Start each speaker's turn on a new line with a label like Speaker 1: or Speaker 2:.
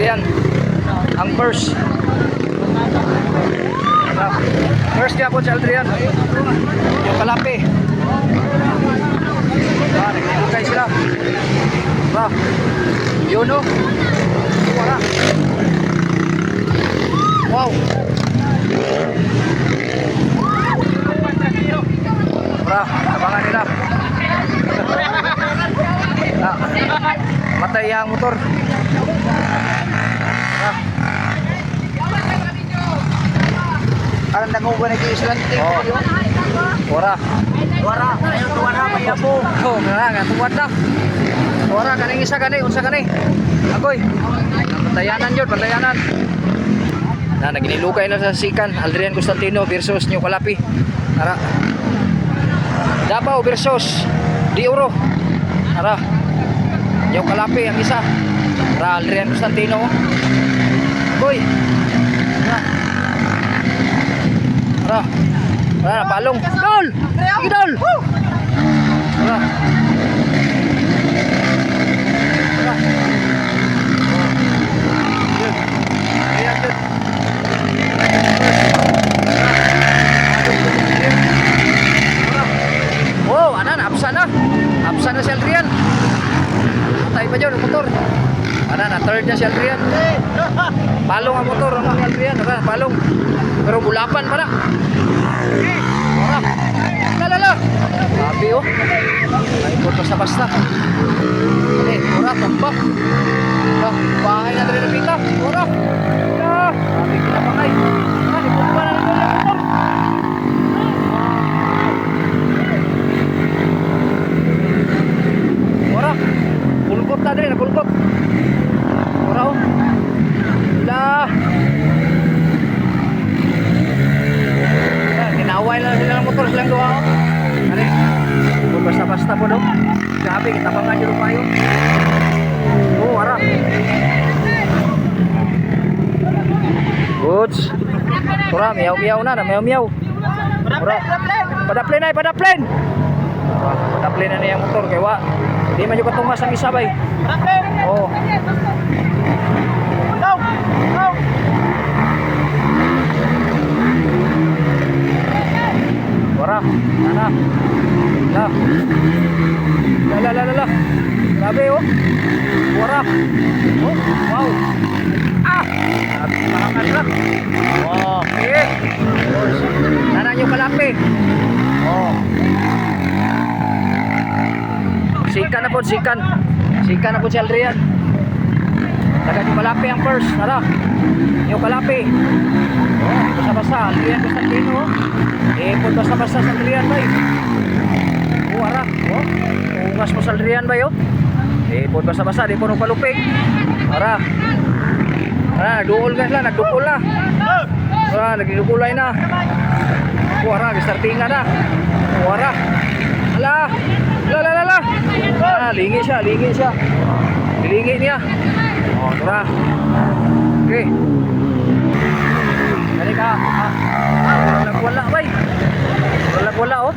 Speaker 1: Adrian. Ang first. First kaya po si Adrian. Yung kalapi. Nagkakay sila. Yun o. Wala. Wow. Abangan nila. Matay ang motor.
Speaker 2: Parang nangugan na Island team.
Speaker 1: Wara.
Speaker 2: Ayaw tuwara, maya po.
Speaker 1: Nga, tuwad na. Wara, kaning isa gani, unsa gani. Agoy. Bantayanan yun, bantayanan. Na, naginilukay na sa sikan. Adrian Constantino versus New Kalapi. Tara. Davao versus Diuro. Tara. New Kalapi ang isa. Tara, Adrian Constantino. Agoy. Tara. Tara. Tara, palong. Dol! Sige, Dol! Tara. Tara. Yun. Ayan, yun. Wow, anan, apsa na. Apsa na si Adrian. Matay pa dyan ang motor. Anan, na-third na si Adrian. Palong ang motor, ang Adrian. Tara, palong. Pero bulapan pa na. Tara. Lalala. Sabi oh. Naikot basta-basta. Ora, tumba. Bahay na rin na pita. Ora. Sabi kinapangay. Ikot pa na rin yung motor. Ora. Pulkot na rin, pulkot. Ora oh. Lah. Tinaway na sila ng motor silang doha oh. Ano? Basta-basta po daw. Sabi, kita pa nga dyan tayo. Oh, harap. Goods. Tura, miyaw-miyaw na, miyaw-miyaw. Padaplen na, padaplen. Padaplen na niya ang motor. Kaya wa, hindi man yung katungas ang isa bay. Oh. Wara, ana. La. Grabe oh. Wara. Oh, wow. Malakas. Oh, okay. Nana nyo Kalapi. Oh. Sikan na po, sikan. Sikan na po si Adrian. Daga nyo Kalapi ang first. Tara. Nyo Kalapi. Oh, basta-basta. Adrian Constantino oh. Ipon basta-basta sa Adrian bay. Wara. Oh. Ungas mo sa Adrian bay oh. Ipon basta-basta. Di po nung palupig. Wara. Nagdukol guys lang. Nagdukol na. Wara. Nagdukulay na. Wara. Gistartinga na. Wara. Ala. Lingi siya. Lingi niya. Oh, tara. Okay. Dali ka. Wala bay. Wala oh.